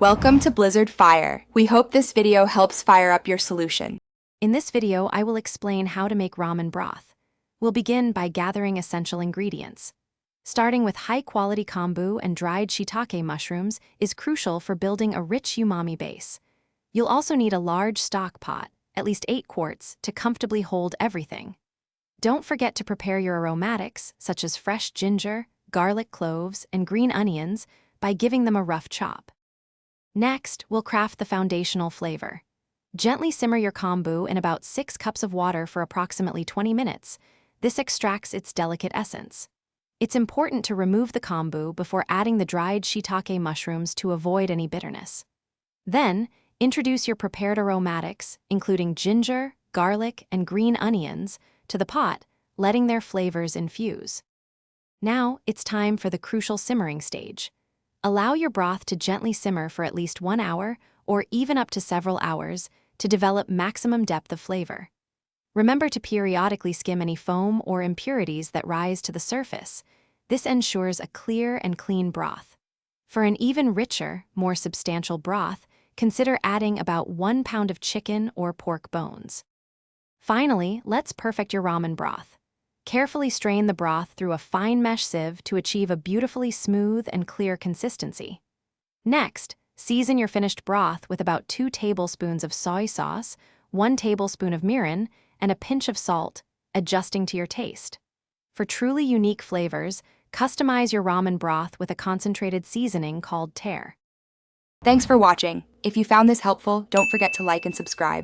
Welcome to Blizzard Fire. We hope this video helps fire up your solution. In this video, I will explain how to make ramen broth. We'll begin by gathering essential ingredients. Starting with high-quality kombu and dried shiitake mushrooms is crucial for building a rich umami base. You'll also need a large stock pot, at least 8 quarts, to comfortably hold everything. Don't forget to prepare your aromatics, such as fresh ginger, garlic cloves, and green onions, by giving them a rough chop. Next, we'll craft the foundational flavor. Gently simmer your kombu in about 6 cups of water for approximately 20 minutes. This extracts its delicate essence. It's important to remove the kombu before adding the dried shiitake mushrooms to avoid any bitterness. Then, introduce your prepared aromatics, including ginger, garlic, and green onions, to the pot, letting their flavors infuse. Now, it's time for the crucial simmering stage. Allow your broth to gently simmer for at least 1 hour, or even up to several hours, to develop maximum depth of flavor. Remember to periodically skim any foam or impurities that rise to the surface. This ensures a clear and clean broth. For an even richer, more substantial broth, consider adding about 1 pound of chicken or pork bones. Finally, let's perfect your ramen broth. Carefully strain the broth through a fine mesh sieve to achieve a beautifully smooth and clear consistency. Next, season your finished broth with about 2 tablespoons of soy sauce, 1 tablespoon of mirin, and a pinch of salt, adjusting to your taste. For truly unique flavors, customize your ramen broth with a concentrated seasoning called tear. Thanks for watching. If you found this helpful, don't forget to like and subscribe.